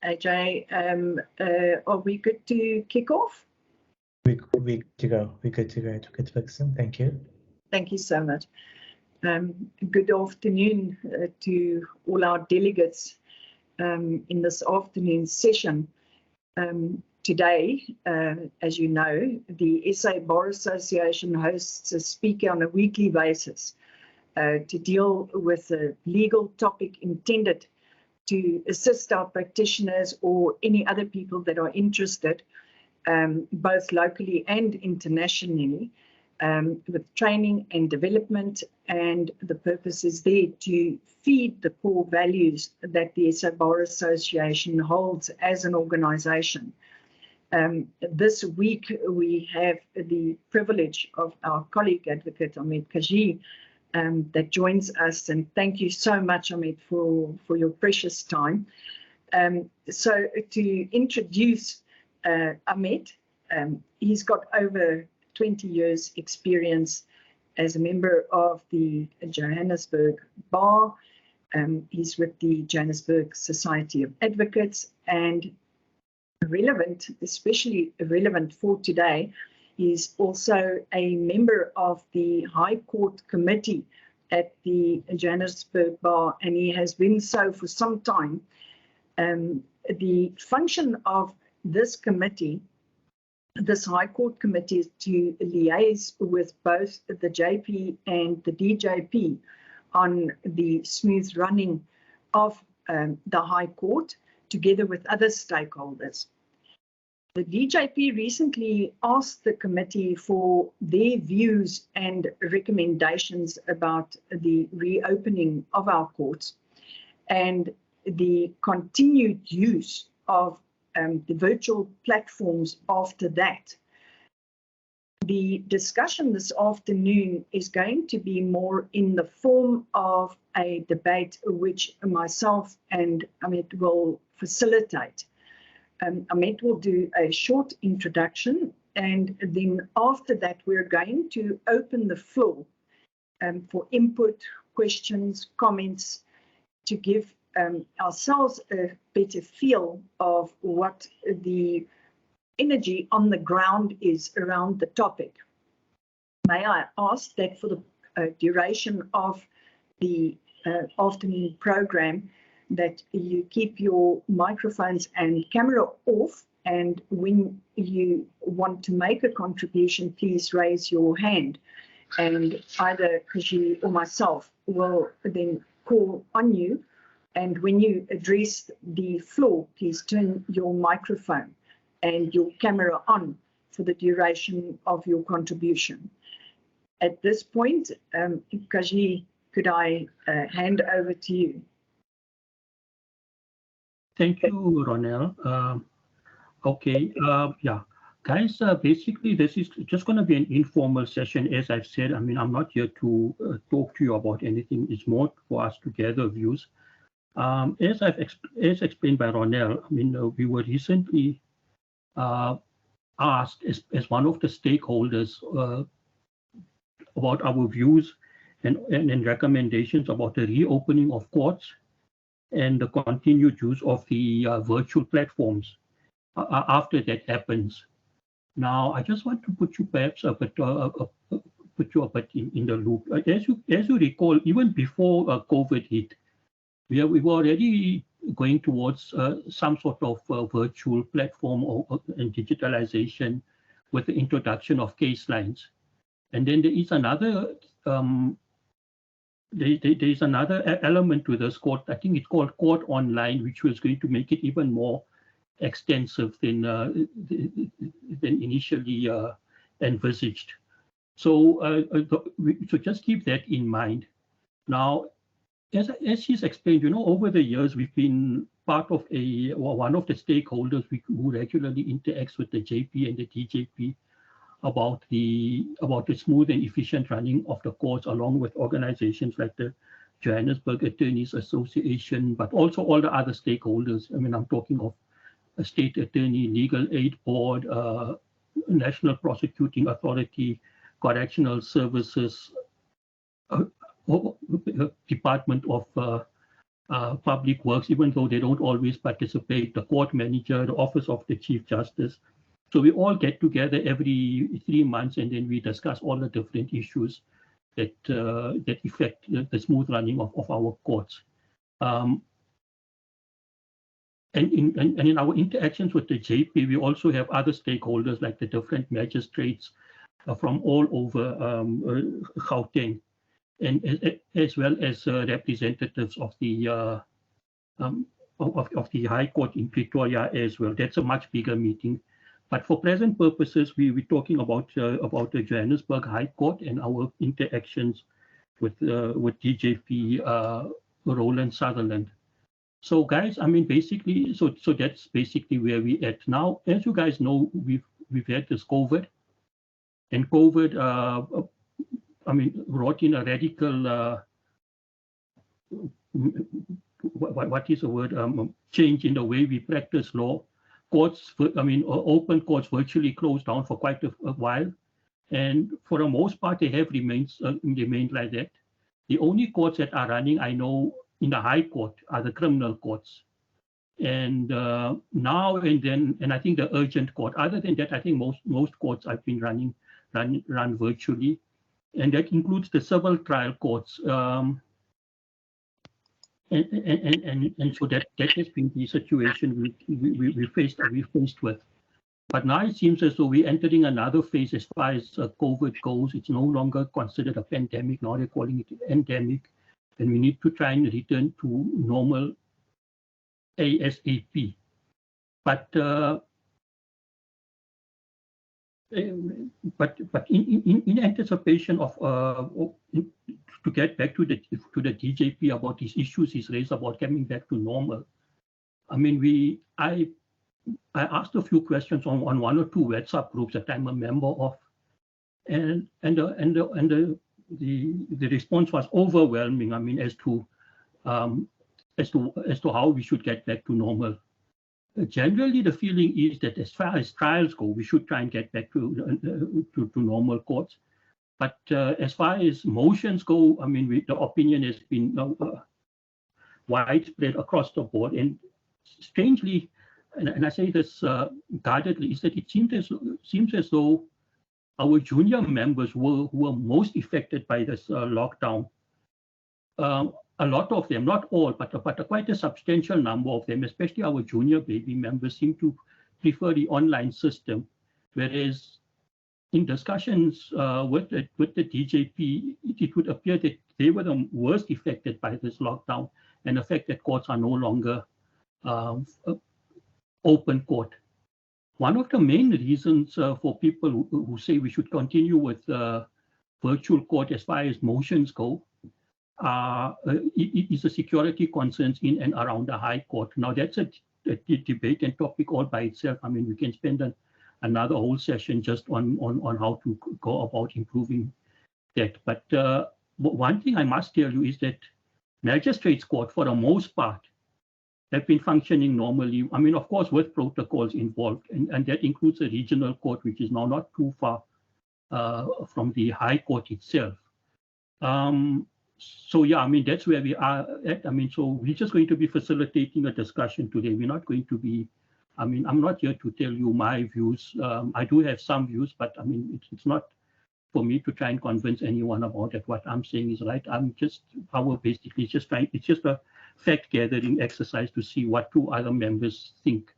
AJ, are we good to kick off? We're good to go. We're good to go. Advocate Vixen, thank you. Thank you so much. Good afternoon to all our delegates in this afternoon session. Today, as you know, the SA Bar Association hosts a speaker on a weekly basis to deal with a legal topic intended to assist our practitioners or any other people that are interested, both locally and internationally, with training and development. And the purpose is there to feed the core values that the SA Bar Association holds as an organization. This week, we have the privilege of our colleague, Advocate Ahmed Cajee, that joins us. And thank you so much, Ahmed, for your precious time. So to introduce Ahmed, he's got over 20 years experience as a member of the Johannesburg Bar. He's with the Johannesburg Society of Advocates, and relevant, especially relevant for today, is also a member of the High Court Committee at the Johannesburg Bar, and he has been so for some time. The function of this committee, this High Court Committee, is to liaise with both the JP and the DJP on the smooth running of the High Court, together with other stakeholders. The DJP recently asked the committee for their views and recommendations about the reopening of our courts and the continued use of the virtual platforms after that. The discussion this afternoon is going to be more in the form of a debate which myself and Ahmed will facilitate. Ahmed will do a short introduction, and then after that we're going to open the floor for input, questions, comments, to give ourselves a better feel of what the energy on the ground is around the topic. May I ask that for the duration of the afternoon program that you keep your microphones and camera off, and when you want to make a contribution, please raise your hand, and either Khajii or myself will then call on you. And when you address the floor, please turn your microphone and your camera on for the duration of your contribution. At this point, Khajii, could I hand over to you? Thank you, Ronel. Yeah, guys, basically this is just going to be an informal session, as I've said. I mean, I'm not here to talk to you about anything. It's more for us to gather views. As explained by Ronel, I mean, we were recently asked as one of the stakeholders about our views and recommendations about the reopening of courts and the continued use of the virtual platforms after that happens. Now, I just want to put you perhaps a bit, put you a bit in the loop. As you recall, even before COVID hit, we were already going towards some sort of virtual platform and digitalization with the introduction of case lines. And then there is another there is another element to this court. I think it's called Court Online, which was going to make it even more extensive than initially envisaged. So just keep that in mind. Now, as she's explained, you know, over the years we've been part of one of the stakeholders who regularly interacts with the JP and the DJP about the smooth and efficient running of the courts, along with organizations like the Johannesburg Attorneys Association, but also all the other stakeholders. I mean, I'm talking of a state attorney, legal aid board, National Prosecuting Authority, Correctional Services, Department of Public Works, even though they don't always participate, the court manager, the office of the Chief Justice. So we all get together every 3 months, and then we discuss all the different issues that that affect the smooth running of our courts. And in our interactions with the JP, we also have other stakeholders like the different magistrates from all over Gauteng, and as well as representatives of the High Court in Pretoria as well. That's a much bigger meeting. But for present purposes, we're talking about the Johannesburg High Court and our interactions with DJP Roland Sutherland. So guys, I mean, basically, so that's basically where we at now. As you guys know, we've had this COVID, and COVID, I mean, brought in a radical, what is the word? Change in the way we practice law. Courts, I mean, open courts virtually closed down for quite a while, and for the most part, they have remained like that. The only courts that are running, I know, in the High Court are the criminal courts, and now and then, and I think the urgent court. Other than that, I think most courts have been run virtually, and that includes the civil trial courts. And so that has been the situation we faced with. But now it seems as though we're entering another phase as far as COVID goes. It's no longer considered a pandemic. Now they're calling it endemic, and we need to try and return to normal ASAP. But in anticipation of to get back to the DJP about these issues he's raised about coming back to normal, I mean, I asked a few questions on 1 or 2 WhatsApp groups that I'm a member of, and the response was overwhelming. I mean, as to how we should get back to normal. Generally, the feeling is that as far as trials go, we should try and get back to normal courts. But as far as motions go, I mean, the opinion has been widespread across the board. And strangely, and I say this guardedly, is that it seems as though our junior members who were most affected by this lockdown. A lot of them, not all, but quite a substantial number of them, especially our junior baby members, seem to prefer the online system, whereas in discussions with the DJP, it would appear that they were the worst affected by this lockdown and the fact that courts are no longer open court. One of the main reasons for people who say we should continue with virtual court as far as motions go is the security concerns in and around the High Court. Now that's a debate and topic all by itself. I mean, we can spend another whole session just on how to go about improving that. But one thing I must tell you is that magistrates' court, for the most part, have been functioning normally. I mean, of course, with protocols involved, and that includes a regional court, which is now not too far from the High Court itself. So yeah, I mean, that's where we are at. I mean, so we're just going to be facilitating a discussion today. We're not going to be, I mean, I'm not here to tell you my views. I do have some views, but I mean, it's not for me to try and convince anyone about that what I'm saying is right. I'm just, basically, it's just a fact gathering exercise to see what 2 other members think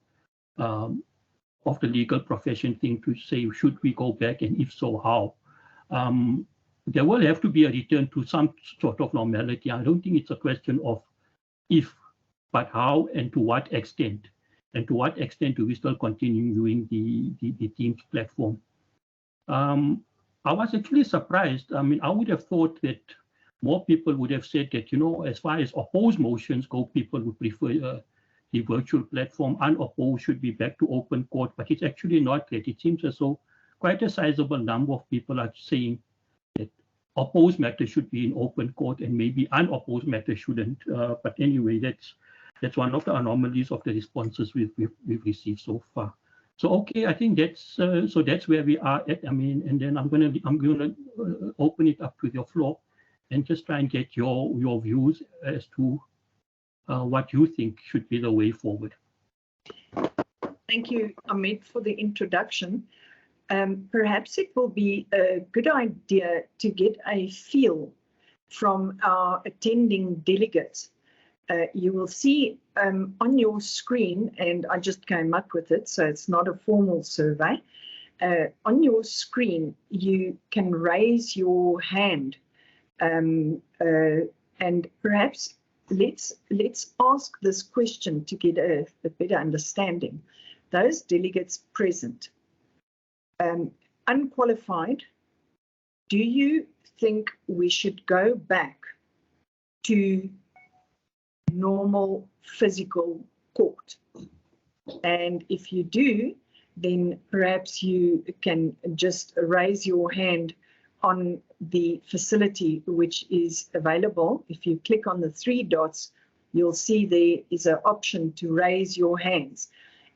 of the legal profession thing, to say, should we go back, and if so, how? There will have to be a return to some sort of normality. I don't think it's a question of if, but how and to what extent. And to what extent do we still continue using the Teams platform? I was actually surprised. I mean, I would have thought that more people would have said that, you know, as far as opposed motions go, people would prefer the virtual platform. Unopposed should be back to open court, but it's actually not that. It seems as though quite a sizable number of people are saying that opposed matters should be in open court and maybe unopposed matters shouldn't. But anyway, that's one of the anomalies of the responses we've received so far. So okay, I think that's where we are at. I mean, and then I'm gonna open it up to your floor and just try and get your views as to what you think should be the way forward. Thank you, Ahmed, for the introduction. Perhaps it will be a good idea to get a feel from our attending delegates. You will see on your screen, and I just came up with it, so it's not a formal survey. On your screen, you can raise your hand, and perhaps let's ask this question to get a better understanding. Those delegates present, unqualified, do you think we should go back to normal physical court? And if you do, then perhaps you can just raise your hand on the facility which is available. If you click on the 3 dots, you'll see there is an option to raise your hands.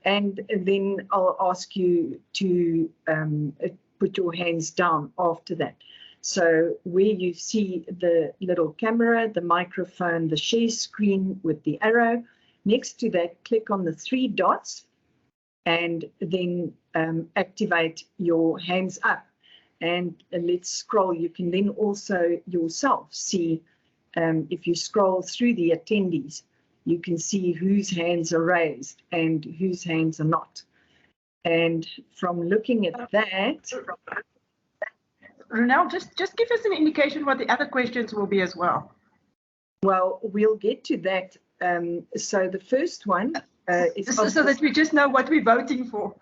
And then I'll ask you to put your hands down after that. So where you see the little camera, the microphone, the share screen with the arrow, next to that, click on the 3 dots and then activate your hands up. And let's scroll. You can then also yourself see, if you scroll through the attendees, you can see whose hands are raised and whose hands are not. And from looking at that, Ronel, just give us an indication what the other questions will be as well. well, we'll get to that. So the first one is so that we just know what we're voting for.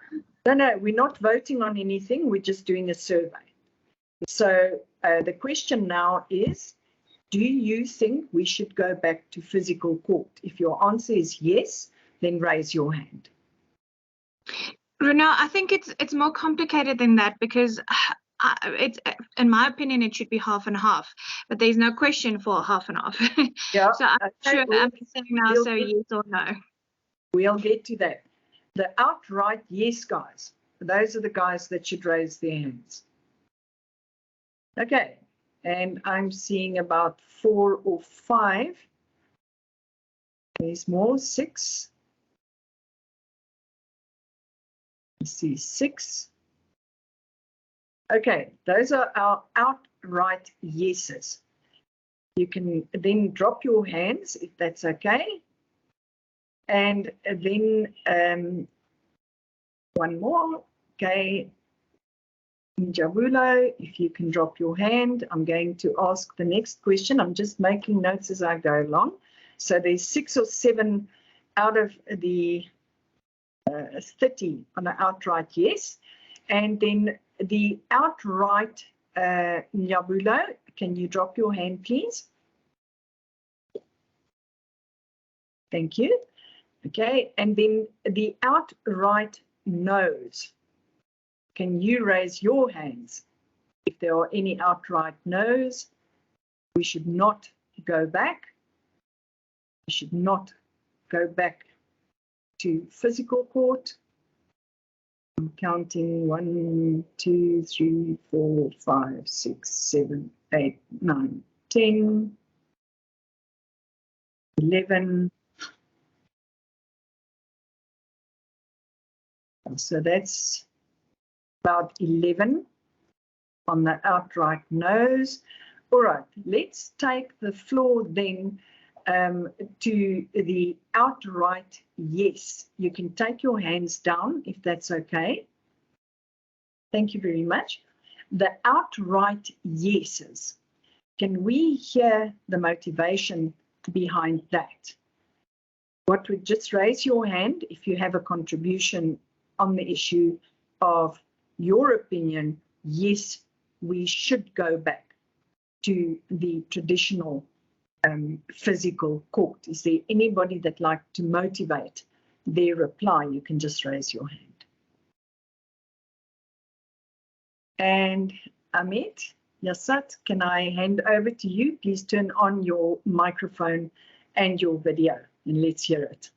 No, we're not voting on anything. We're just doing a survey. So the question now is, do you think we should go back to physical court? If your answer is yes, then raise your hand. Ronel, I think it's more complicated than that, because it's, in my opinion, it should be half and half, but there's no question for half and half. Yeah. So I'm sure I'm saying now, so yes or no. We'll get to that. The outright yes guys, those are the guys that should raise their hands. Okay, and I'm seeing about 4 or 5. There's more, 6. I see 6. Okay, those are our outright yeses. You can then drop your hands if that's okay. And then one more. Okay, Njabulo, if you can drop your hand, I'm going to ask the next question. I'm just making notes as I go along. So there's 6 or 7 out of the 30 on an outright yes. And then the outright Njabulo, can you drop your hand, please? Thank you. Okay, and then the outright no's. Can you raise your hands? If there are any outright no's, we should not go back. We should not go back to physical court. I'm counting 1, 2, 3, 4, 5, 6, 7, 8, 9, 10, 11. So that's about 11 on the outright no's. All right, let's take the floor then to the outright yes. You can take your hands down if that's okay. Thank you very much. The outright yeses. Can we hear the motivation behind that? What would just raise your hand if you have a contribution on the issue of your opinion, yes, we should go back to the traditional physical court. Is there anybody that'd like to motivate their reply? You can just raise your hand. And Ahmed, Jassat, can I hand over to you? Please turn on your microphone and your video and let's hear it.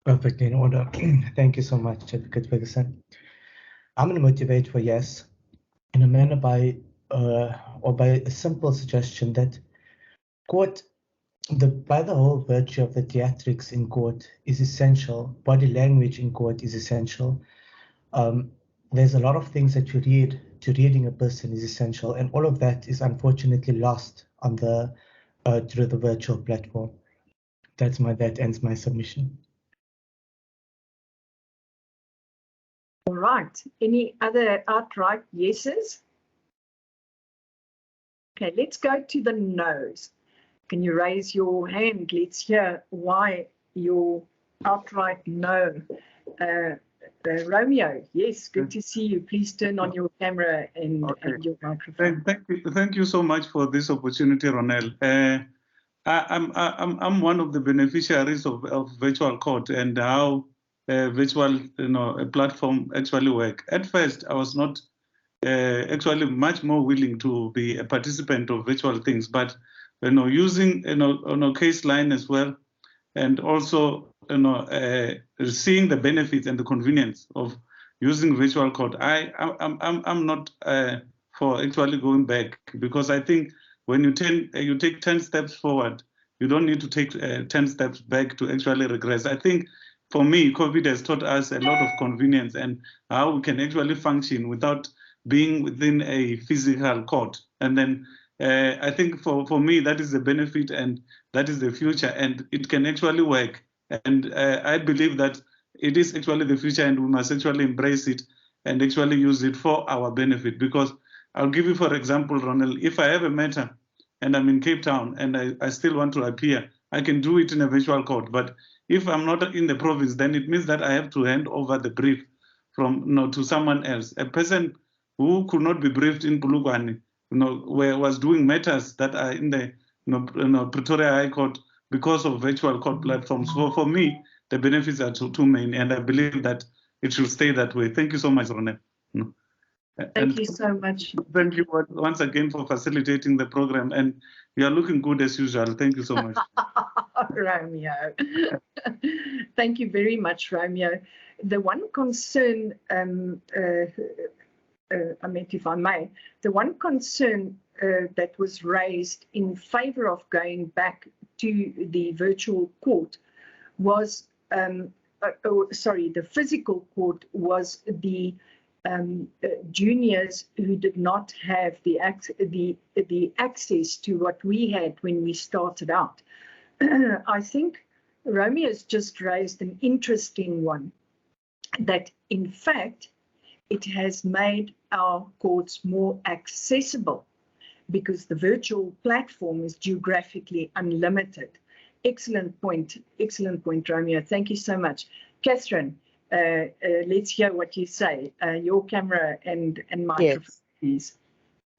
Perfectly in order. Thank you so much, Advocate Ferguson. I'm going to motivate for yes in a manner by a simple suggestion that court by the whole virtue of the theatrics in court is essential. Body language in court is essential. There's a lot of things that you read to reading a person is essential, and all of that is unfortunately lost on the through the virtual platform. That ends my submission. All right. Any other outright yeses? Okay, let's go to the no's. Can you raise your hand? Let's hear why your outright no. Romeo, yes, good to see you. Please turn on your camera and your microphone. Thank you so much for this opportunity, Ronel. I'm one of the beneficiaries of virtual court and how virtual a platform actually work. At first, I was not actually much more willing to be a participant of virtual things, but using case line as well, and also seeing the benefits and the convenience of using virtual court. I'm not for actually going back, because I think when you take 10 steps forward, you don't need to take 10 steps back to actually regress. I think for me, COVID has taught us a lot of convenience and how we can actually function without being within a physical court. And then I think for me, that is the benefit and that is the future, and it can actually work. And I believe that it is actually the future, and we must actually embrace it and actually use it for our benefit. Because I'll give you, for example, Ronald, if I have a matter and I'm in Cape Town and I still want to appear, I can do it in a virtual court. But if I'm not in the province, then it means that I have to hand over the brief from to someone else. A person who could not be briefed in Polokwane, where was doing matters that are in the Pretoria High Court because of virtual court platforms. So for me, the benefits are too many, and I believe that it should stay that way. Thank you so much, Ronel. Thank you so much. Thank you once again for facilitating the program, and you are looking good as usual. Thank you so much. Romeo. Thank you very much, Romeo. The one concern, Ahmed, if I may, the one concern that was raised in favor of going back to the virtual court was, the physical court was the juniors who did not have the access to what we had when we started out. I think Romeo's just raised an interesting one, that in fact it has made our courts more accessible because the virtual platform is geographically unlimited. Excellent point, Romeo. Thank you so much. Catherine, let's hear what you say. Your camera and microphone, yes, please.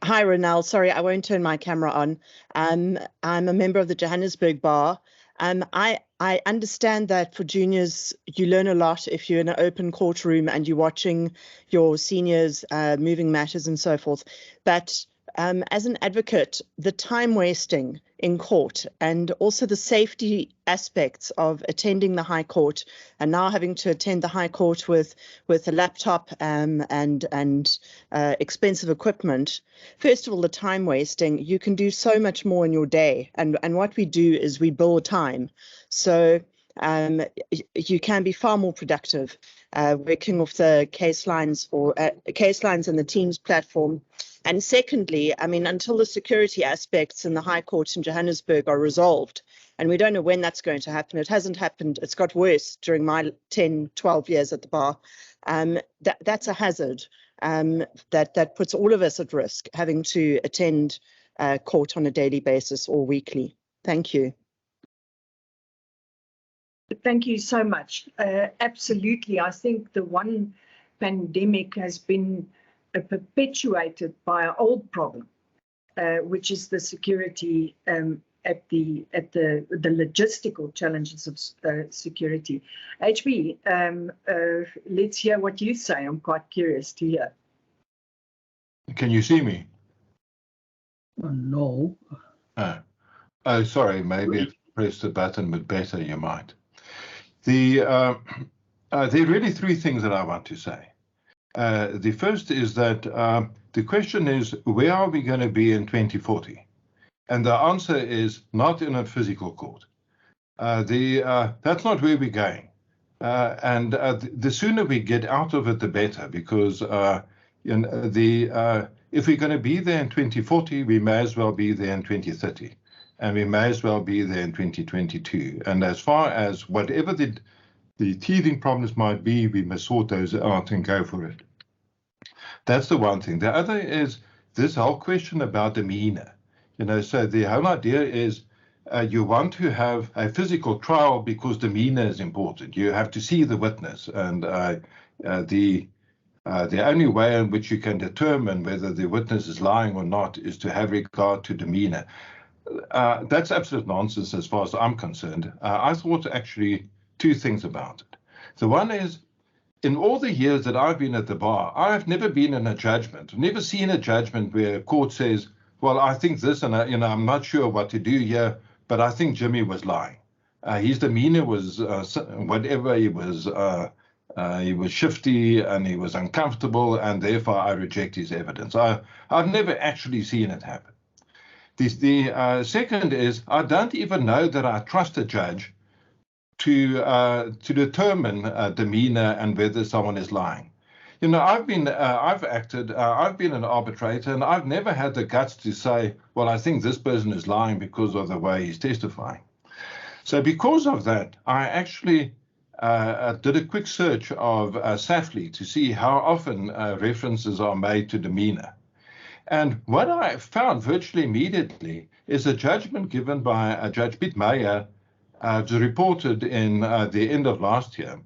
Hi, Ronel. Sorry, I won't turn my camera on. I'm a member of the Johannesburg Bar. I understand that for juniors, you learn a lot if you're in an open courtroom and you're watching your seniors moving matters and so forth. But as an advocate, the time wasting in court and also the safety aspects of attending the High Court and now having to attend the High Court with a laptop and expensive equipment. First of all, the time wasting, you can do so much more in your day. And what we do is we bill time. So you can be far more productive working off the case lines or case lines and the Teams platform. And secondly, I mean, until the security aspects in the High Court in Johannesburg are resolved, and we don't know when that's going to happen. It hasn't happened. It's got worse during my 10, 12 years at the bar. That's a hazard that puts all of us at risk, having to attend court on a daily basis or weekly. Thank you. Thank you so much. Absolutely. I think the one pandemic has been perpetuated by an old problem, which is the security at the logistical challenges of security. HB, let's hear what you say. I'm quite curious to hear. Can you see me? No. Oh, sorry. Maybe if you press the button a bit better, you might. There are really three things that I want to say. The first is that the question is, where are we going to be in 2040? And the answer is not in a physical court. That's not where we're going. The sooner we get out of it, the better, because if we're going to be there in 2040, we may as well be there in 2030, and we may as well be there in 2022. And as far as whatever the teething problems might be, we must sort those out and go for it. That's the one thing. The other is this whole question about demeanor. So the whole idea is you want to have a physical trial because demeanor is important. You have to see the witness, and the only way in which you can determine whether the witness is lying or not is to have regard to demeanor. That's absolute nonsense as far as I'm concerned. I thought actually two things about it. The one is, in all the years that I've been at the bar, I've never been in a judgment, never seen a judgment where a court says, well, I think this, and I'm not sure what to do here, but I think Jimmy was lying. His demeanor was whatever. He was shifty and he was uncomfortable, and therefore I reject his evidence. I've never actually seen it happen. The second is, I don't even know that I trust a judge to determine demeanor and whether someone is lying. I've been an arbitrator, and I've never had the guts to say, well, I think this person is lying because of the way he's testifying. So because of that, I actually did a quick search of SAFLI to see how often references are made to demeanor. And what I found virtually immediately is a judgment given by Judge Piet Meyer, reported in the end of last year.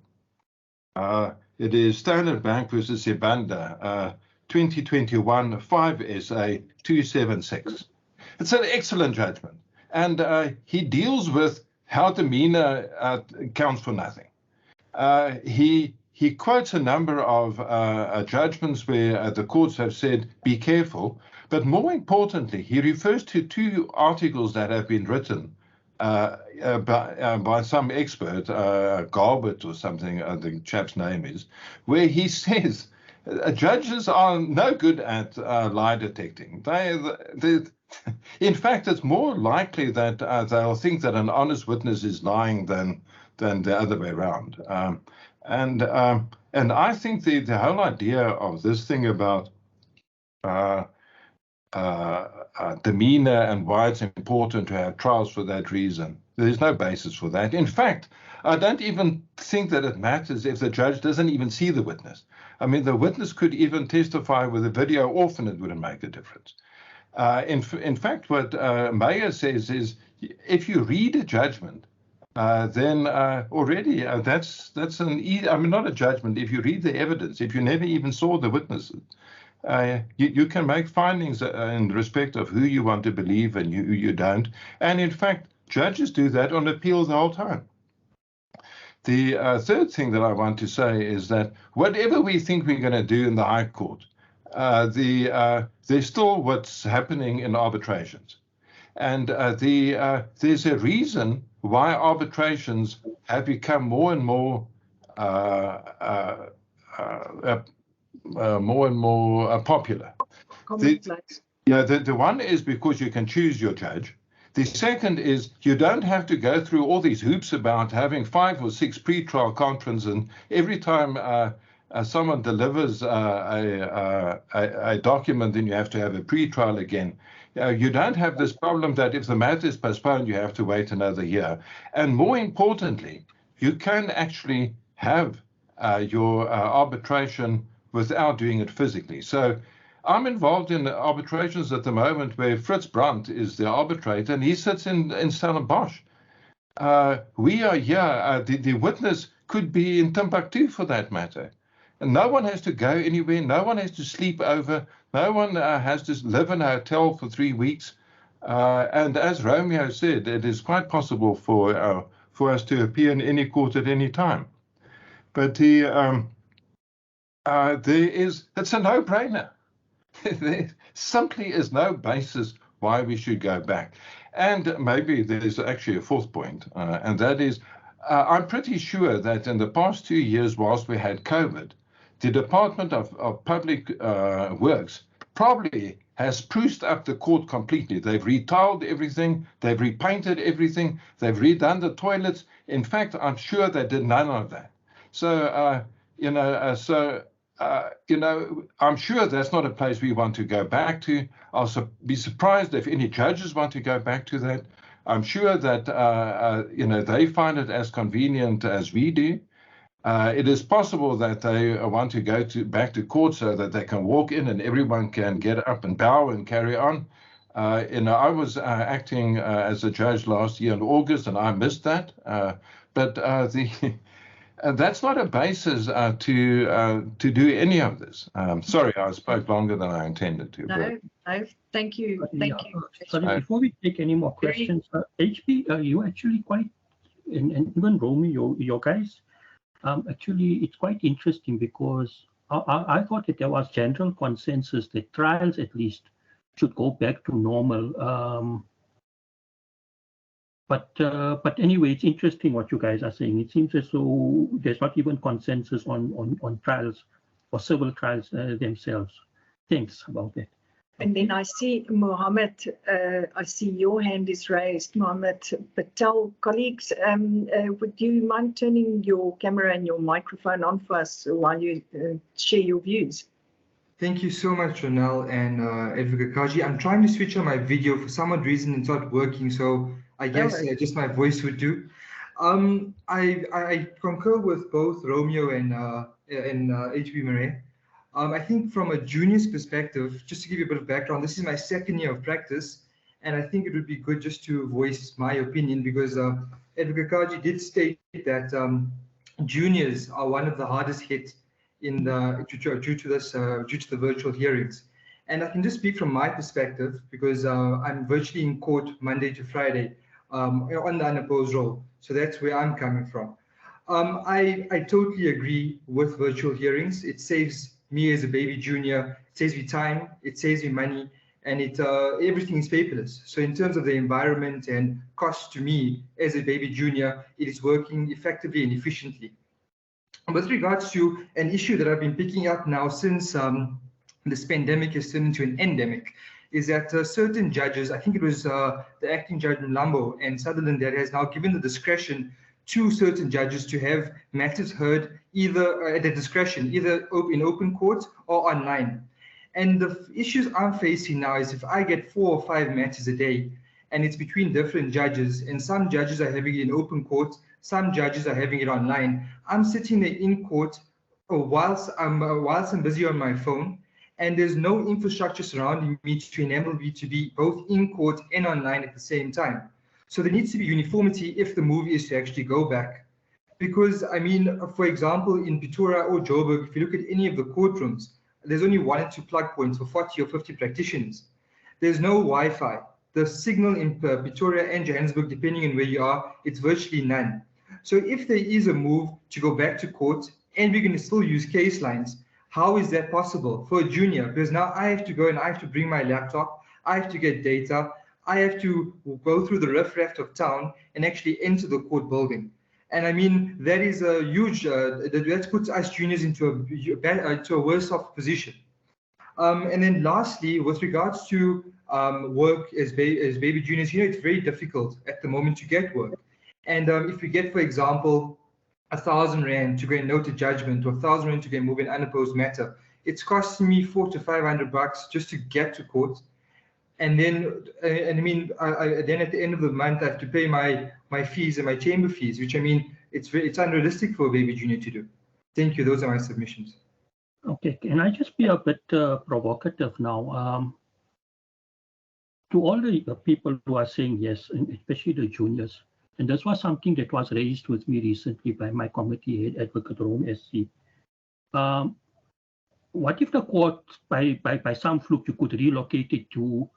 It is Standard Bank versus Sebanda, 2021, 5 SA 276. It's an excellent judgment. And he deals with how demeanor counts for nothing. He quotes a number of judgments where the courts have said, be careful. But more importantly, he refers to two articles that have been written by some expert, Garbett or something, the chap's name is, where he says judges are no good at lie detecting. In fact, it's more likely that they'll think that an honest witness is lying than the other way around. And I think the whole idea of this thing about demeanor and why it's important to have trials for that reason, there's no basis for that. In fact, I don't even think that it matters if the judge doesn't even see the witness. I mean, the witness could even testify with a video off and it wouldn't make a difference. In fact, what Meyer says is, if you read a judgment, then already that's not a judgment. If you read the evidence, if you never even saw the witnesses, you can make findings in respect of who you want to believe and who you don't. And in fact, judges do that on appeal the whole time. The third thing that I want to say is that whatever we think we're going to do in the High Court, there's still what's happening in arbitrations. And there's a reason why arbitrations have become more and more popular. The one is because you can choose your judge. The second is you don't have to go through all these hoops about having 5 or 6 pre-trial conferences, and every time someone delivers a document, then you have to have a pre-trial again. You don't have this problem that if the matter is postponed, you have to wait another year. And more importantly, you can actually have your arbitration without doing it physically. So I'm involved in arbitrations at the moment where Fritz Brandt is the arbitrator, and he sits in Stellenbosch. We are here. The witness could be in Timbuktu for that matter. And no one has to go anywhere. No one has to sleep over. No one has to live in a hotel for 3 weeks. And as Romeo said, it is quite possible for us to appear in any court at any time. But it's a no-brainer. There simply is no basis why we should go back. And maybe there's actually a fourth point, and that is, I'm pretty sure that in the past 2 years, whilst we had COVID, the Department of Public Works probably has spruced up the court completely. They've retiled everything, they've repainted everything, they've redone the toilets. In fact, I'm sure they did none of that. So, I'm sure that's not a place we want to go back to. I'll be surprised if any judges want to go back to that. I'm sure that, they find it as convenient as we do. It is possible that they want to go back to court so that they can walk in and everyone can get up and bow and carry on. I was acting as a judge last year in August, and I missed that. But that's not a basis to do any of this. Sorry, I spoke longer than I intended to. No, thank you. Thank you. Sorry, before we take any more questions, HP, you actually quite, and even Romy, your guys, actually, it's quite interesting because I thought that there was general consensus that trials at least should go back to normal. But anyway, it's interesting what you guys are saying. It seems as though there's not even consensus on trials or civil trials themselves. Thanks about that. And then I see Mohammed, I see your hand is raised. Mohammed Patel, colleagues, would you mind turning your camera and your microphone on for us while you share your views? Thank you so much, Ronel and Advocate Khajii. I'm trying to switch on my video. For some odd reason, it's not working, so I guess just my voice would do. I concur with both Romeo and HB Murray. I think from a junior's perspective, just to give you a bit of background, this is my second year of practice, and I think it would be good just to voice my opinion because Advocate Khajii did state that juniors are one of the hardest hit in due to the virtual hearings. And I can just speak from my perspective because I'm virtually in court Monday to Friday on the unopposed role. So that's where I'm coming from. I totally agree with virtual hearings. It saves me as a baby junior, it saves me time, it saves me money, and everything is paperless. So in terms of the environment and cost to me as a baby junior, it is working effectively and efficiently. With regards to an issue that I've been picking up now since this pandemic has turned into an endemic, is that certain judges, I think it was the acting judge Mlambo and Sutherland, that has now given the discretion to certain judges to have matters heard either at their discretion, either in open court or online. And the issues I'm facing now is if I get 4 or 5 matters a day and it's between different judges, and some judges are having it in open court, some judges are having it online, I'm sitting there in court whilst I'm busy on my phone, and there's no infrastructure surrounding me to enable me to be both in court and online at the same time. So there needs to be uniformity if the movie is to actually go back. Because, I mean, for example, in Pretoria or Joburg, if you look at any of the courtrooms, there's only 1 or 2 plug points for 40 or 50 practitioners. There's no Wi-Fi. The signal in Pretoria and Johannesburg, depending on where you are, it's virtually none. So if there is a move to go back to court and we're going to still use case lines, how is that possible for a junior? Because now I have to go and I have to bring my laptop, I have to get data, I have to go through the riffraff of town and actually enter the court building. And I mean, that is a huge, that puts us juniors into a worse off position. And then lastly, with regards to work as baby juniors, you know, it's very difficult at the moment to get work. And if we get, for example, 1,000 Rand to go and note a judgment or 1,000 Rand to go and move an unopposed matter, it's costing me $400 to $500 just to get to court. And then, then at the end of the month, I have to pay my fees and my chamber fees, which I mean, it's unrealistic for a baby junior to do. Thank you. Those are my submissions. Okay, can I just be a bit provocative now? To all the people who are saying yes, and especially the juniors, and this was something that was raised with me recently by my committee head, Advocate Rome SC. What if the court, by some fluke, you could relocate it to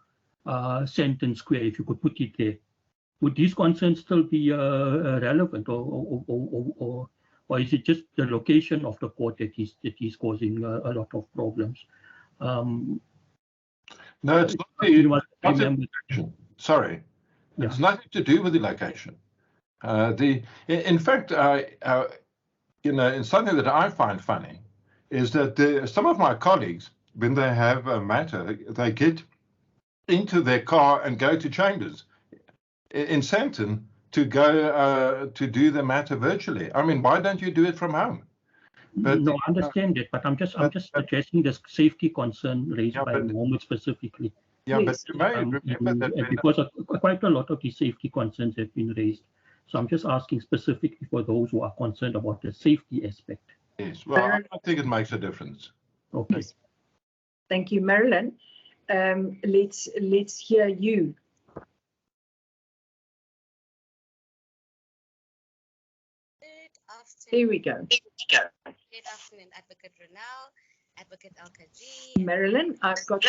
Sandton Square, if you could put it there? Would these concerns still be relevant, or is it just the location of the court that is causing a lot of problems? No, it's not the location. Sorry, yeah. It's nothing to do with the location. In fact, you know, and something that I find funny is that some of my colleagues when they have a matter, they get into their car and go to chambers in Sandton to go to do the matter virtually. I mean, why don't you do it from home? But, no, I understand it, but I'm just addressing the safety concern raised by Mohammed specifically. Yeah, Please. but you may remember that because quite a lot of these safety concerns have been raised. So I'm just asking specifically for those who are concerned about the safety aspect. Yes, well, I don't think it makes a difference. Okay. Thank you, Marilyn. Let's hear you. There we go. Good afternoon, Advocate Ronel, Advocate Khajee. Marilyn, I've got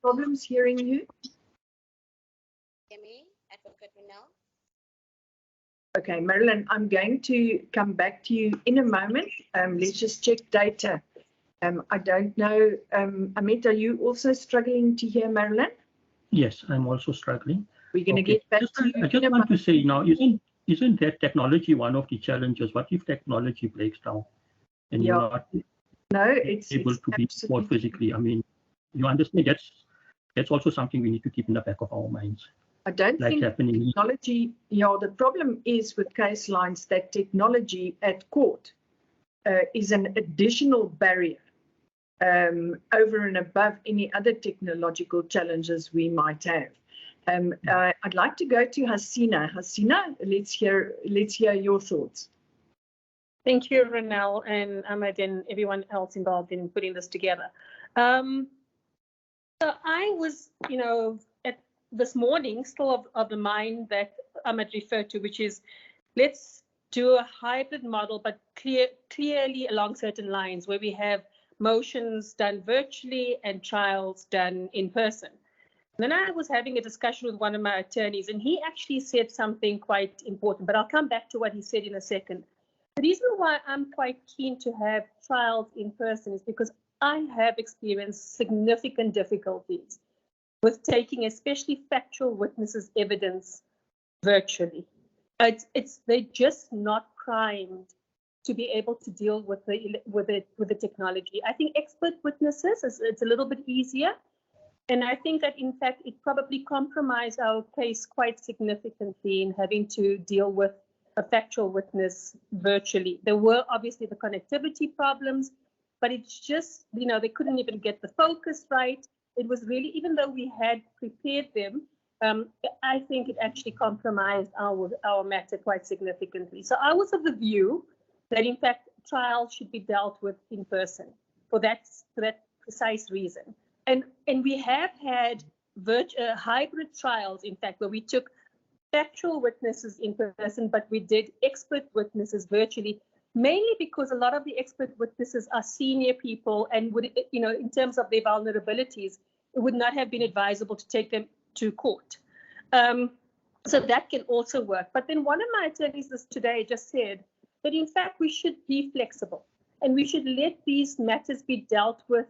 problems hearing you. Hear me, Advocate Ronel? Okay, Marilyn, I'm going to come back to you in a moment. Let's just check data. I don't know, Ahmed, are you also struggling to hear Marilyn? Yes, I'm also struggling. We're going to get back to you. I just want to say now, isn't that technology one of the challenges? What if technology breaks down and you're not able to be more physically? I mean, you understand that's also something we need to keep in the back of our minds. I don't think technology, the problem is with case lines that technology at court is an additional barrier over and above any other technological challenges we might have. I'd like to go to Hasina. Hasina, let's hear your thoughts. Thank you, Ronel and Ahmed and everyone else involved in putting this together. So I was, at this morning still of the mind that Ahmed referred to, which is let's do a hybrid model, but clearly along certain lines where we have motions done virtually and trials done in person. Then I was having a discussion with one of my attorneys, and he actually said something quite important, but I'll come back to what he said in a second. The reason why I'm quite keen to have trials in person is because I have experienced significant difficulties with taking especially factual witnesses' evidence virtually. They're just not primed to be able to deal with the technology. I think expert witnesses, it's a little bit easier. And I think that, in fact, it probably compromised our case quite significantly in having to deal with a factual witness virtually. There were obviously the connectivity problems, but it's just, they couldn't even get the focus right. It was really, even though we had prepared them, I think it actually compromised our matter quite significantly. So I was of the view that, in fact, trials should be dealt with in person for that precise reason. And we have had hybrid trials, in fact, where we took factual witnesses in person, but we did expert witnesses virtually, mainly because a lot of the expert witnesses are senior people and would, in terms of their vulnerabilities, it would not have been advisable to take them to court. So that can also work. But then one of my attorneys today just said that, in fact, we should be flexible and we should let these matters be dealt with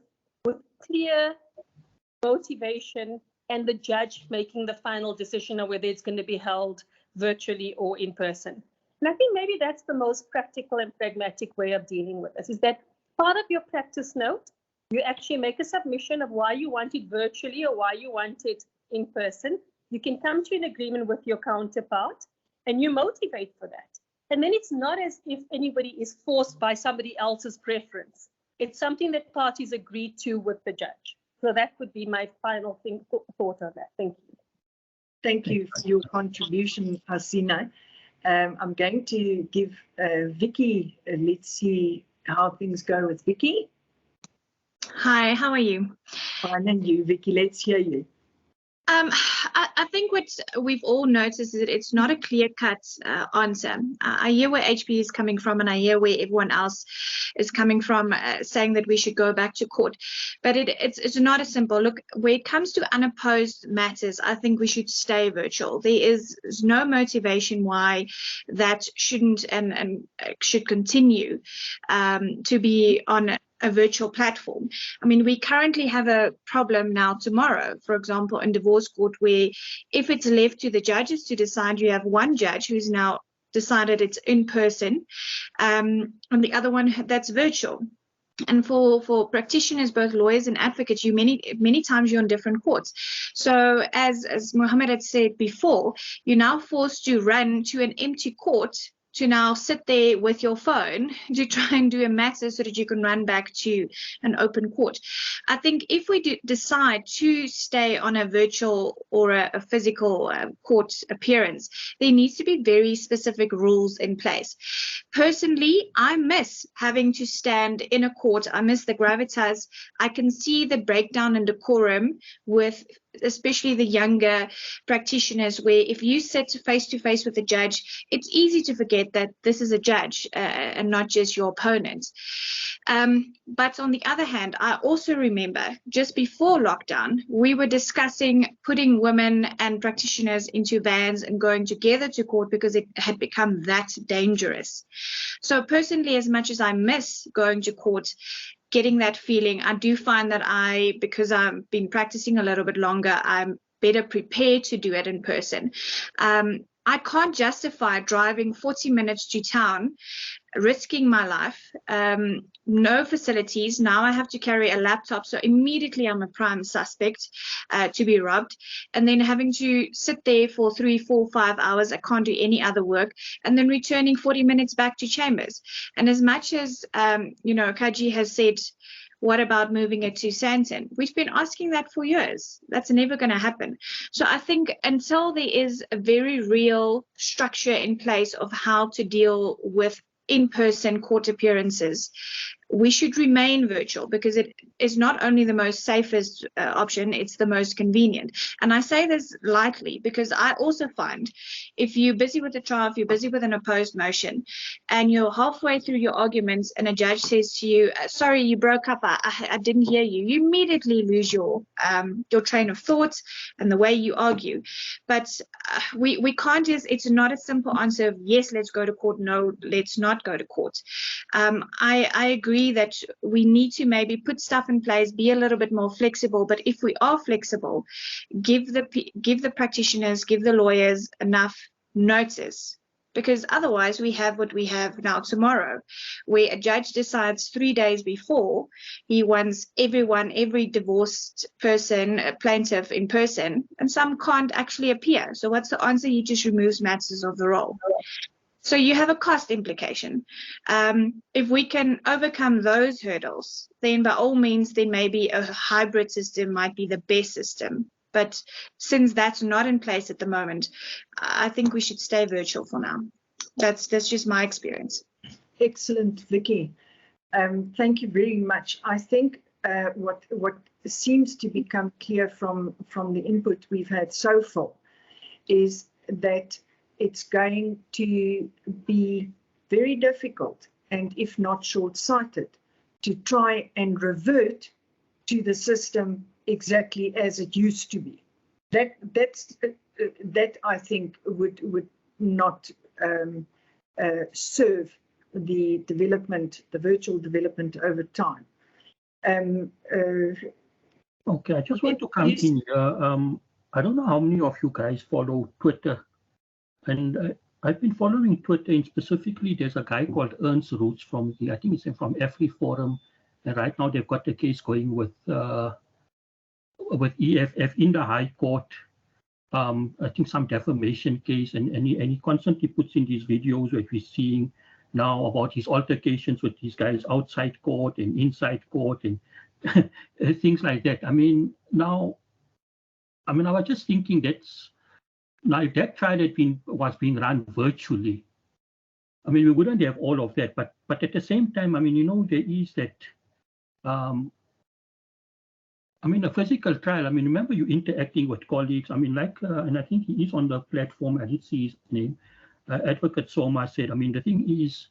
clear motivation and the judge making the final decision on whether it's going to be held virtually or in person. And I think maybe that's the most practical and pragmatic way of dealing with this, is that part of your practice note, you actually make a submission of why you want it virtually or why you want it in person. You can come to an agreement with your counterpart and you motivate for that. And then it's not as if anybody is forced by somebody else's preference. It's something that parties agree to with the judge. So that would be my final thought on that. Thank you. Thank you for your contribution, Hasina. I'm going to give Vicky, let's see how things go with Vicky. Hi, how are you? Fine, and you, Vicky, let's hear you. I think what we've all noticed is that it's not a clear-cut answer. I hear where HB is coming from, and I hear where everyone else is coming from, saying that we should go back to court. But it's not as simple. Look, when it comes to unopposed matters, I think we should stay virtual. There is no motivation why that shouldn't and should continue to be on a virtual platform. I mean, we currently have a problem now tomorrow, for example, in divorce court, where if it's left to the judges to decide, you have one judge who's now decided it's in person, and the other one that's virtual. And for practitioners, both lawyers and advocates, many times you're in different courts. So as Mohammed had said before, you're now forced to run to an empty court to now sit there with your phone to try and do a matter so that you can run back to an open court. I think if we decide to stay on a virtual or a physical court appearance, there needs to be very specific rules in place. Personally, I miss having to stand in a court. I miss the gravitas. I can see the breakdown in decorum with especially the younger practitioners, where if you sit face to face with a judge, it's easy to forget that this is a judge and not just your opponent. But on the other hand, I also remember just before lockdown, we were discussing putting women and practitioners into vans and going together to court because it had become that dangerous. So personally, as much as I miss going to court, getting that feeling, I do find that because I've been practicing a little bit longer, I'm better prepared to do it in person. I can't justify driving 40 minutes to town, risking my life, no facilities. Now I have to carry a laptop, so immediately I'm a prime suspect to be robbed, and then having to sit there for 3, 4, 5 hours. I can't do any other work, and then returning 40 minutes back to chambers. And as much as Khajii has said, what about moving it to Sandton? We've been asking that for years. That's never going to happen. So I think until there is a very real structure in place of how to deal with in-person court appearances, we should remain virtual, because it is not only the most safest option, it's the most convenient. And I say this lightly because I also find if you're busy with a trial, if you're busy with an opposed motion, and you're halfway through your arguments and a judge says to you, sorry, you broke up, I didn't hear you, you immediately lose your train of thought and the way you argue. But we can't just, it's not a simple answer of yes, let's go to court, no, let's not go to court. I agree that we need to maybe put stuff in place, be a little bit more flexible. But if we are flexible, give the practitioners, give the lawyers enough notice, because otherwise we have what we have now tomorrow, where a judge decides 3 days before he wants every divorced person, a plaintiff in person, and some can't actually appear. So what's the answer? He just removes matters of the roll. So you have a cost implication. If we can overcome those hurdles, then by all means, then maybe a hybrid system might be the best system. But since that's not in place at the moment, I think we should stay virtual for now. That's just my experience. Excellent, Vicky. Thank you very much. I think what seems to become clear from the input we've had so far is that it's going to be very difficult, and if not short-sighted, to try and revert to the system exactly as it used to be. That I think would not serve the development, the virtual development over time. Okay, I just want to come in here. I don't know how many of you guys follow Twitter. And I've been following Twitter, and specifically there's a guy called Ernst Roots from I think it's from AfriForum, and right now they've got the case going with EFF in the High Court. I think some defamation case, and he constantly puts in these videos that we're seeing now about his altercations with these guys outside court and inside court and things like that. I was just thinking now, if that trial was being run virtually, we wouldn't have all of that. But at the same time, there is that, a physical trial. Remember you interacting with colleagues. And I think he is on the platform. I did see his name. Advocate Soma said, the thing is,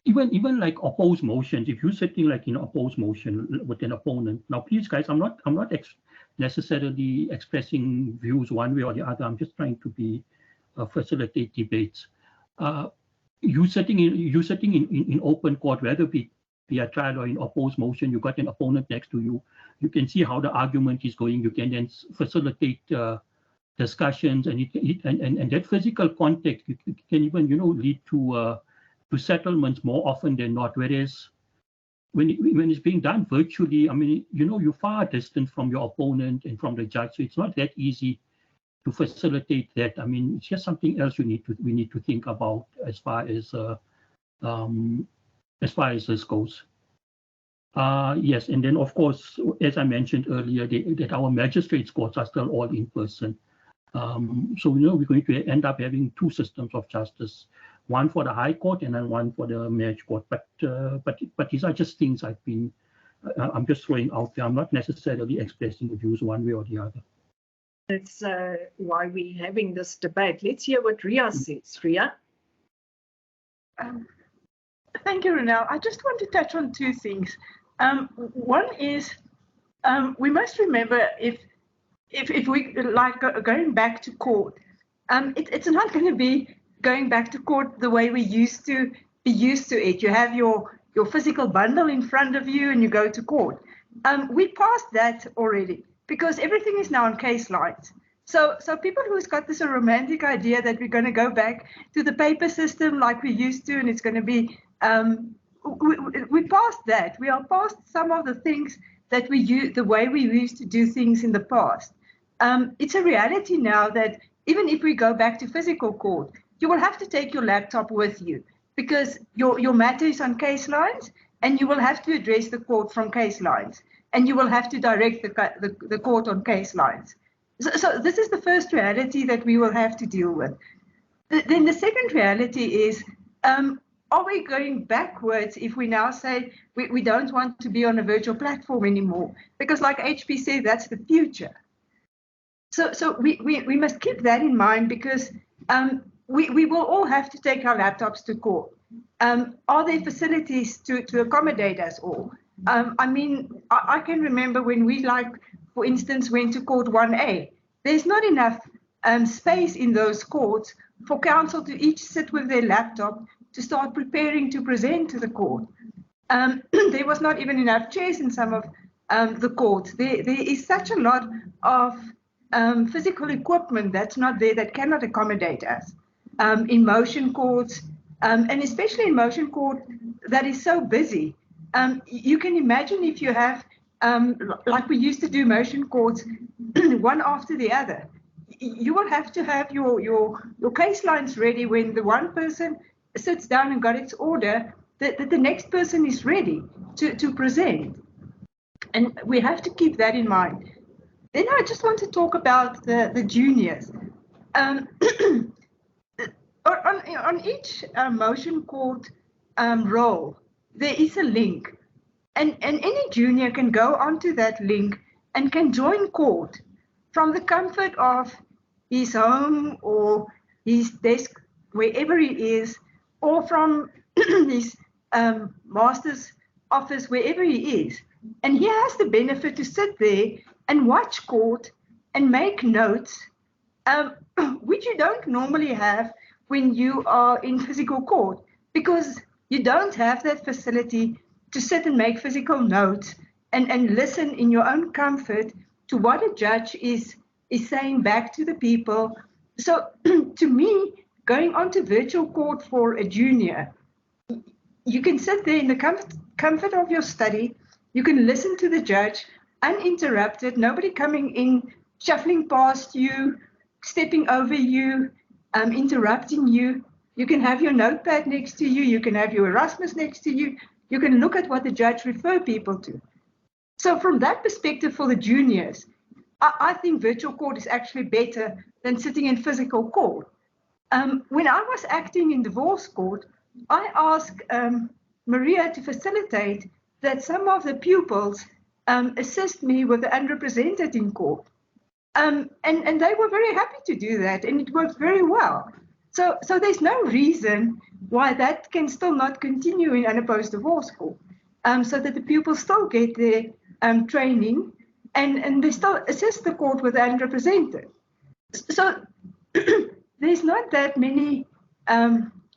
even like opposed motions, if you're sitting like in opposed motion with an opponent. Now, please, guys, I'm not necessarily expressing views one way or the other. I'm just trying to facilitate debates. You sitting in open court, whether it be a trial or in opposed motion, you got an opponent next to you. You can see how the argument is going. You can then facilitate discussions, and that physical contact can even lead to settlements more often than not. Whereas when it's being done virtually, I mean, you know, you're far distant from your opponent and from the judge, so it's not that easy to facilitate that. I mean, it's just something else we need to think about as far as this goes. Yes, and then of course, as I mentioned earlier, that our magistrates courts are still all in person. So you know, we're going to end up having two systems of justice, one for the High Court and then one for the Mag Court. But these are just things I'm just throwing out there. I'm not necessarily expressing views one way or the other. That's why we're having this debate. Let's hear what Ria says. Ria? Thank you, Ronelle. I just want to touch on two things. One is we must remember if we like going back to court, it's not going to be going back to court the way we used to be used to it. You have your physical bundle in front of you and you go to court. We passed that already because everything is now on case lines. So people who's got this romantic idea that we're going to go back to the paper system like we used to and it's going to be we passed that. We are past some of the things that we use, the way we used to do things in the past. It's a reality now that even if we go back to physical court, you will have to take your laptop with you because your matter is on case lines and you will have to address the court from case lines and you will have to direct the court on case lines. So this is the first reality that we will have to deal with. Then the second reality is, are we going backwards if we now say we don't want to be on a virtual platform anymore? Because like HP said, that's the future. So we must keep that in mind because we will all have to take our laptops to court. Are there facilities to accommodate us all? I mean, I can remember when we, like, for instance, went to court 1A. There's not enough space in those courts for counsel to each sit with their laptop to start preparing to present to the court. There was not even enough chairs in some of the courts. There is such a lot of physical equipment that's not there that cannot accommodate us. In motion courts, and especially in motion court that is so busy. You can imagine if you have, like we used to do motion courts, one after the other. You will have to have your case lines ready when the one person sits down and got its order, that the next person is ready to present. And we have to keep that in mind. Then I just want to talk about the juniors. On each motion court role, there is a link. And any junior can go onto that link and can join court from the comfort of his home or his desk, wherever he is, or from his master's office, wherever he is. And he has the benefit to sit there and watch court and make notes, which you don't normally have when you are in physical court, because you don't have that facility to sit and make physical notes and listen in your own comfort to what a judge is saying back to the people. So to me, going on to virtual court for a junior, you can sit there in the comfort of your study. You can listen to the judge uninterrupted, nobody coming in, shuffling past you, stepping over you, interrupting you. You can have your notepad next to you. You can have your Erasmus next to you. You can look at what the judge refer people to. So from that perspective for the juniors, I think virtual court is actually better than sitting in physical court. When I was acting in divorce court, I asked Maria to facilitate that some of the pupils assist me with the unrepresented in court. And they were very happy to do that, and it worked very well. So there's no reason why that can still not continue in unopposed divorce court, so that the pupils still get their training and they still assist the court with the unrepresented. So there's not that many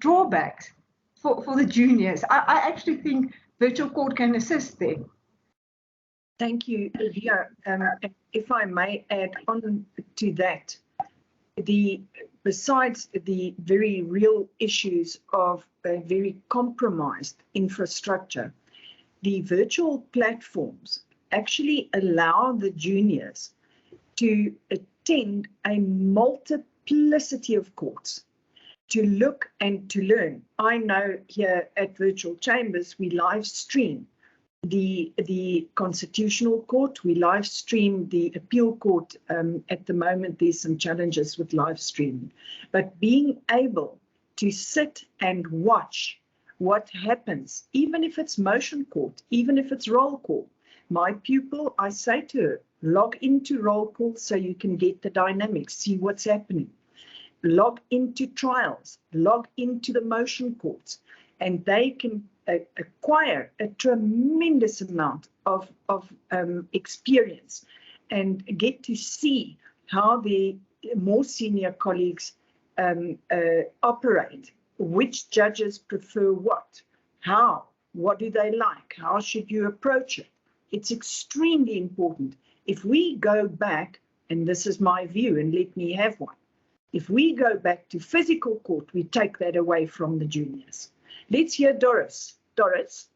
drawbacks for the juniors. I actually think virtual court can assist them. Thank you, Ria. If I may add on to that, besides the very real issues of a very compromised infrastructure, the virtual platforms actually allow the juniors to attend a multiplicity of courts, to look and to learn. I know here at Virtual Chambers, we live stream the Constitutional Court, we live stream the Appeal Court. At the moment, there's some challenges with live streaming, but being able to sit and watch what happens, even if it's motion court, even if it's roll call. My pupil, I say to her, log into roll call so you can get the dynamics, see what's happening. Log into trials, log into the motion courts, and they can acquire a tremendous amount of experience and get to see how the more senior colleagues operate, which judges prefer what, how, what do they like, how should you approach it. It's extremely important. If we go back, and this is my view, and let me have one, if we go back to physical court, we take that away from the juniors. Let's hear Doris. Doris.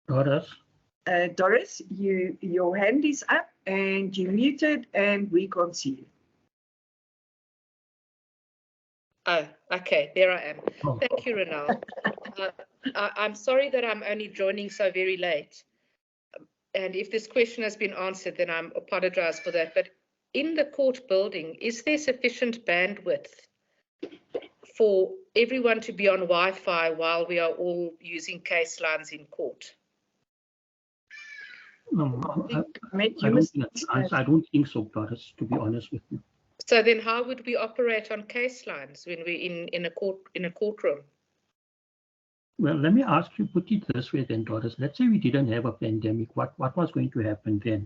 Doris. Doris, your hand is up and you're muted and we can't see you. Oh, okay, there I am. Thank you, Ronald. I'm sorry that I'm only joining so very late. And if this question has been answered, then I apologize for that. But in the court building, is there sufficient bandwidth for everyone to be on Wi-Fi while we are all using case lines in court? I don't think so, Doris, to be honest with you. So then how would we operate on case lines when we're in a courtroom? Well, let me ask you, put it this way then, Doris. Let's say we didn't have a pandemic. What was going to happen then?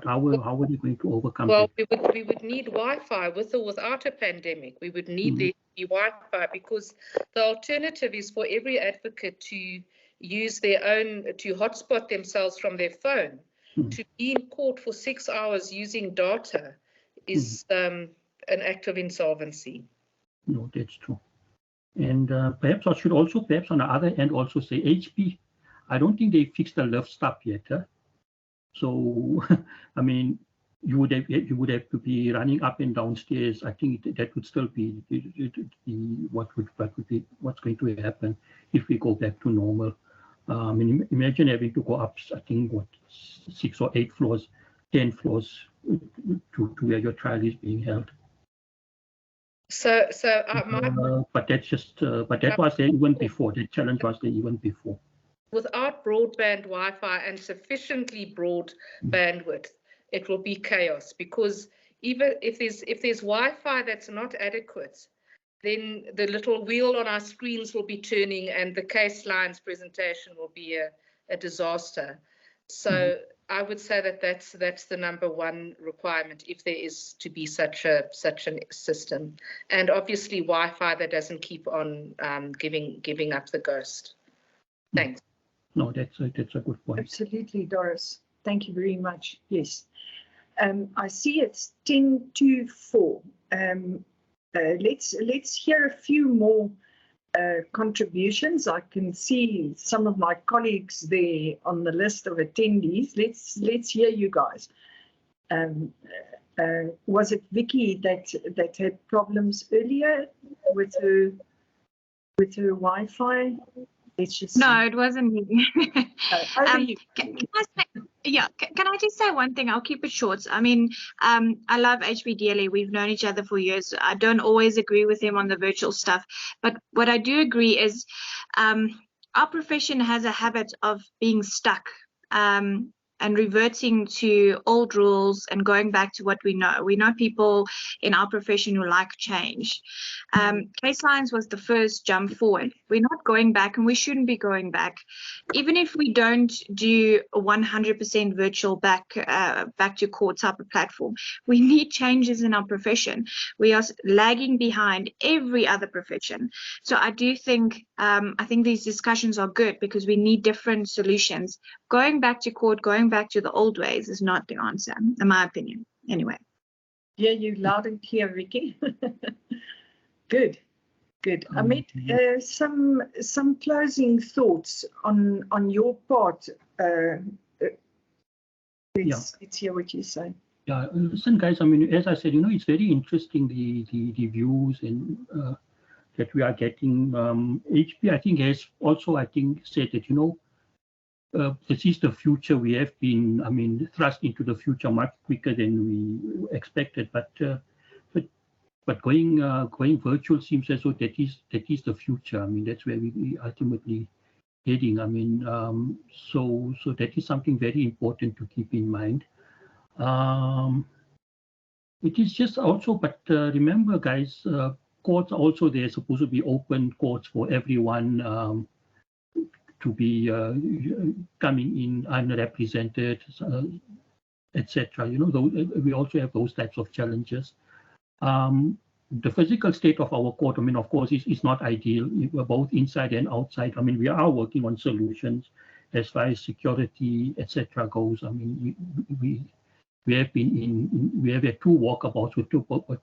How were you going to overcome well, it? we would need Wi-Fi with or without a pandemic. We would need there to be Wi-Fi, because the alternative is for every advocate to use their own, to hotspot themselves from their phone. To be in court for 6 hours using data is an act of insolvency. No, that's true. And perhaps I should also, perhaps on the other hand, also say HP, I don't think they fixed the lift stuff yet. Huh? So, I mean, you would have to be running up and downstairs. I think that would still be what's going to happen if we go back to normal. I mean, imagine having to go up, I think, 6 or 8 floors, 10 floors to where your trial is being held. But that's just, but that was there even before. The challenge was there even before. Without broadband Wi-Fi and sufficiently broad bandwidth, it will be chaos, because even if there's Wi-Fi that's not adequate, then the little wheel on our screens will be turning and the case lines presentation will be a disaster. So I would say that that's the number one requirement if there is to be such a system, and obviously Wi-Fi that doesn't keep on giving up the ghost. Thanks. No, that's a good point. Absolutely, Doris. Thank you very much. Yes, I see it's 10 to 4. Let's hear a few more contributions. I can see some of my colleagues there on the list of attendees. Let's hear you guys. Was it Vicky that had problems earlier with her Wi-Fi? No, it wasn't me. Can I just say one thing? I'll keep it short. I mean, I love HB dearly. We've known each other for years. I don't always agree with him on the virtual stuff, but what I do agree is our profession has a habit of being stuck and reverting to old rules and going back to what we know. We know people in our profession who like change. Case lines was the first jump forward. We're not going back, and we shouldn't be going back. Even if we don't do a 100% virtual back to court type of platform, we need changes in our profession. We are lagging behind every other profession. So I do think, I think these discussions are good because we need different solutions. Going back to court, going back to the old ways is not the answer, in my opinion. Anyway. Yeah, you loud and clear, Vicky. Good. Good. Ahmed, some closing thoughts on your part. Let's hear what you say. Yeah, listen, guys. I mean, as I said, it's very interesting the views and that we are getting. HP, I think, has also, said that this is the future. We have been, thrust into the future much quicker than we expected. But going virtual seems as though that is the future. I mean, that's where we ultimately heading. I mean, so that is something very important to keep in mind. It is just also, but remember, guys, courts also, they're supposed to be open courts for everyone to be coming in unrepresented, etc. We also have those types of challenges. The physical state of our court, of course, is not ideal. We're both inside and outside. We are working on solutions as far as security, etc. goes. We have had 2 walkabouts with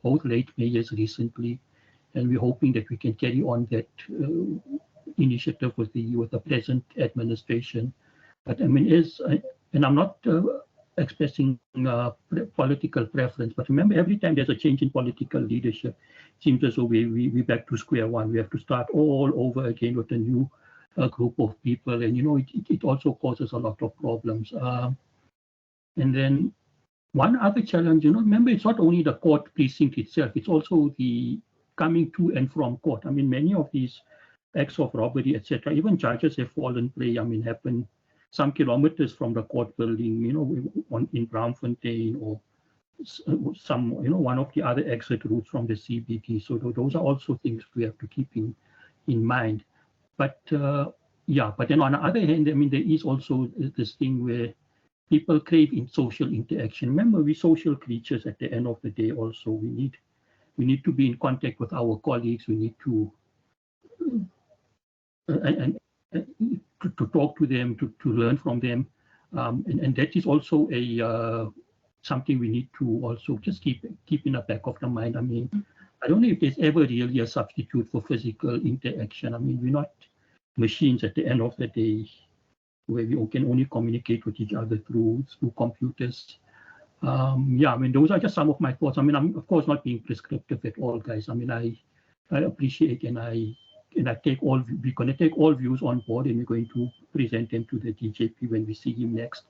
both late mayors recently, and we're hoping that we can carry on that initiative with the present administration. But and I'm not expressing political preference, but remember, every time there's a change in political leadership, it seems as though we're back to square one. We have to start all over again with a new group of people, and it also causes a lot of problems. And then one other challenge, remember, it's not only the court precinct itself, it's also the coming to and from court. Many of these acts of robbery, etc., even charges have fallen prey, happen some kilometers from the court building, in Braamfontein or some, one of the other exit routes from the CBD. So those are also things we have to keep in mind. But but then on the other hand, there is also this thing where people crave in social interaction. Remember, we're social creatures at the end of the day. Also, we need to be in contact with our colleagues. We need to to talk to them, to learn from them, and that is also something we need to also just keep in the back of the mind. I don't know if there's ever really a substitute for physical interaction. We're not machines at the end of the day, where we can only communicate with each other through computers. Those are just some of my thoughts. I'm of course not being prescriptive at all, guys. I appreciate and I take we're going to take all views on board, and we're going to present them to the DJP when we see him next.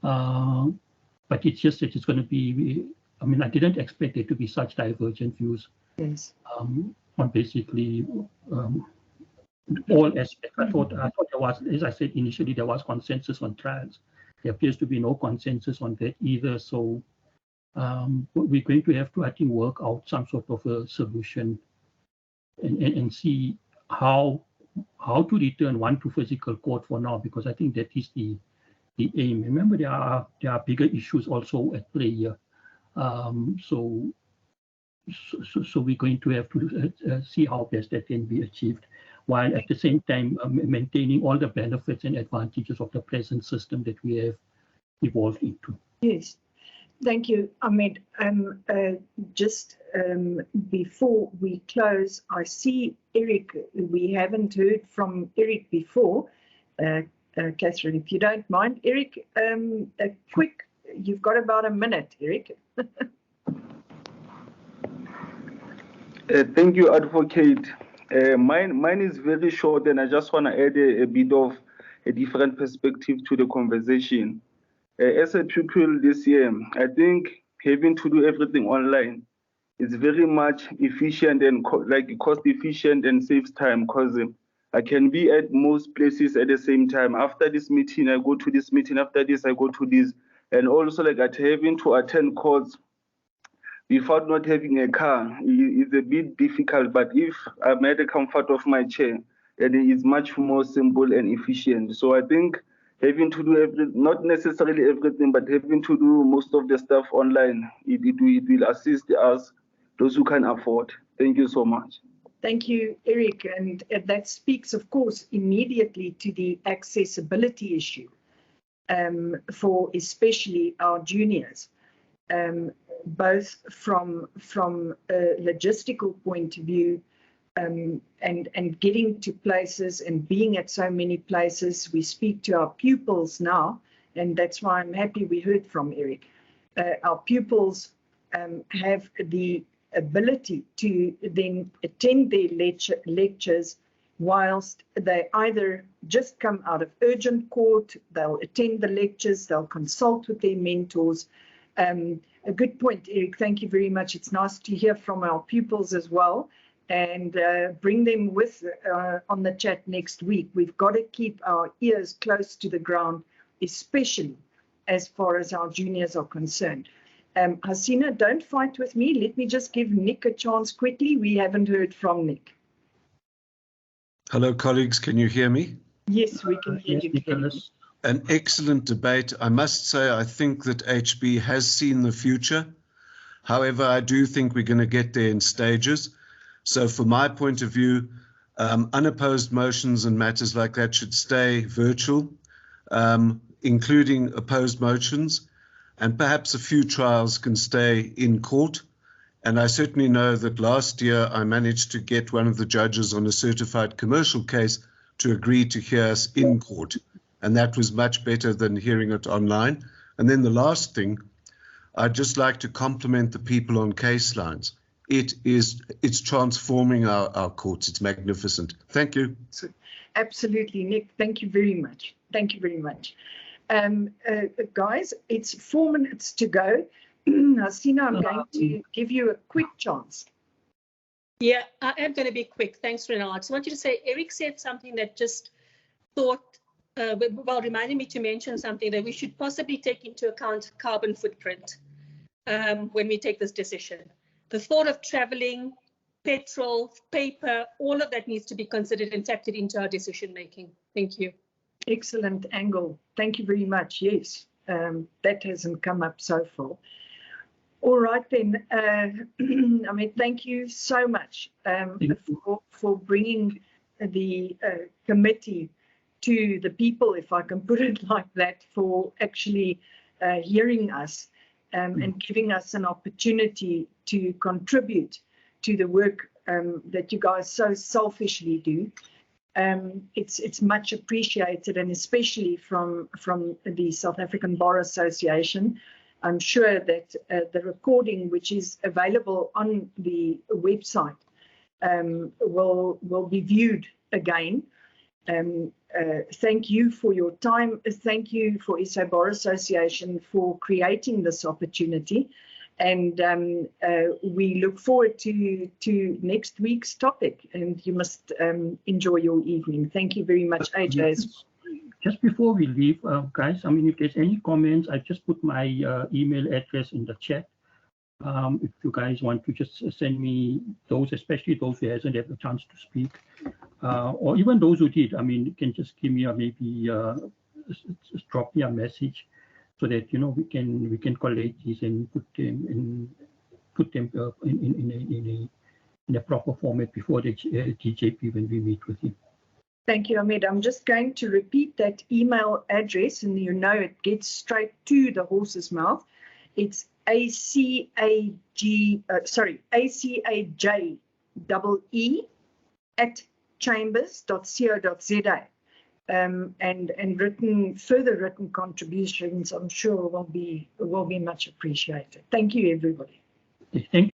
But it's just that it's going to be, I didn't expect there to be such divergent views. Yes. On basically all aspects. I thought there was, as I said initially, there was consensus on trials. There appears to be no consensus on that either. So we're going to have to, I think, work out some sort of a solution and see how to return one to physical court for now, because I think that is the aim. Remember, there are bigger issues also at play here. So we're going to have to see how best that can be achieved, while at the same time maintaining all the benefits and advantages of the present system that we have evolved into. Yes. Thank you, Ahmed. Just before we close, I see Eric. We haven't heard from Eric before. Catherine, if you don't mind. Eric, a quick, you've got about a minute, Eric. Thank you, Advocate. Mine is very short, and I just want to add a bit of a different perspective to the conversation. As a pupil this year, I think having to do everything online is very much efficient and cost efficient and saves time, because I can be at most places at the same time. After this meeting, I go to this meeting. After this, I go to this. And also having to attend courts without not having a car is a bit difficult. But if I'm at the comfort of my chair, then it is much more simple and efficient. So I think having to do not necessarily everything, but having to do most of the stuff online, it will assist us, those who can afford. Thank you so much. Thank you, Eric. And that speaks, of course, immediately to the accessibility issue for especially our juniors, both from a logistical point of view, and getting to places and being at so many places. We speak to our pupils now, and that's why I'm happy we heard from Eric. Our pupils have the ability to then attend their lectures whilst they either just come out of urgent court, they'll attend the lectures, they'll consult with their mentors. A good point, Eric. Thank you very much. It's nice to hear from our pupils as well, and bring them with on the chat next week. We've got to keep our ears close to the ground, especially as far as our juniors are concerned. Hasina, don't fight with me. Let me just give Nick a chance quickly. We haven't heard from Nick. Hello, colleagues. Can you hear me? Yes, we can hear you. Nicholas. An excellent debate. I must say, I think that HB has seen the future. However, I do think we're going to get there in stages. So from my point of view, unopposed motions and matters like that should stay virtual, including opposed motions, and perhaps a few trials can stay in court. And I certainly know that last year I managed to get one of the judges on a certified commercial case to agree to hear us in court. And that was much better than hearing it online. And then the last thing, I'd just like to compliment the people on case lines. It's transforming our courts. It's magnificent. Thank you. Absolutely, Nick. Thank you very much. Thank you very much. Guys, it's 4 minutes to go. Hasina, I'm going to give you a quick chance. Yeah, I am going to be quick. Thanks, Renal. I just wanted to say, Eric said something that just reminded me to mention something that we should possibly take into account carbon footprint when we take this decision. The thought of traveling, petrol, paper, all of that needs to be considered and factored into our decision making. Thank you. Excellent angle. Thank you very much. Yes, that hasn't come up so far. All right then. I mean, thank you so much for bringing the committee to the people, if I can put it like that, for actually hearing us and giving us an opportunity to contribute to the work that you guys so selfishly do. It's much appreciated, and especially from the South African Bar Association. I'm sure that the recording, which is available on the website, will be viewed again. Thank you for your time. Thank you for SA Bar Association for creating this opportunity. And we look forward to next week's topic, and you must enjoy your evening. Thank you very much, AJ. Just before we leave, guys, I mean, if there's any comments, I've just put my email address in the chat. If you guys want to just send me those, especially those who hasn't had a chance to speak, or even those who did, I mean, you can just give me maybe just drop me a message, so that we can collate these and put them in a proper format before the TJP when we meet with him. Thank you, Ahmed. I'm just going to repeat that email address, and it gets straight to the horse's mouth. It's ACAJEE@chambers.co.za. And further written contributions, I'm sure will be much appreciated. Thank you, everybody. Thank